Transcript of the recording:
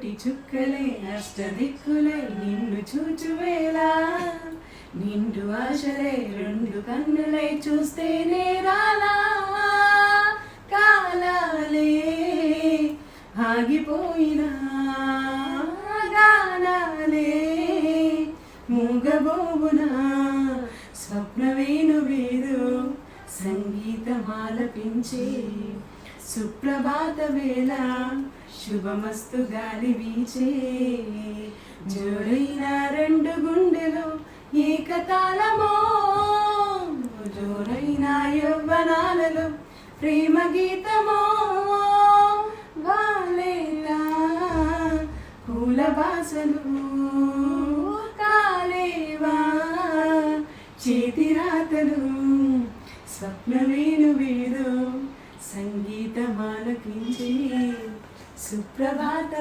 కోటి చుక్కలే అష్టదిక్కులై నిన్ను చూచువేళ నిండు ఆశలే రెండు కన్నులై చూస్తేనే రాలా కాలాలే ఆగిపోయినా గానాలే మూగబోవునా స్వప్న వేణువేదో సంగీతమాలపించే సుప్రభాత వేళ శుభమస్తు గాలి వీచే జోడైన రెండు గుండెలో ఏకతాళమో జోడైన యవ్వనాలలో ప్రేమ గీతమో వాలేలా పూల వాసలు కాలేవా చేతి రాతలు స్వప్న వేణువేదో సంగీతమాలపించే సుప్రభాత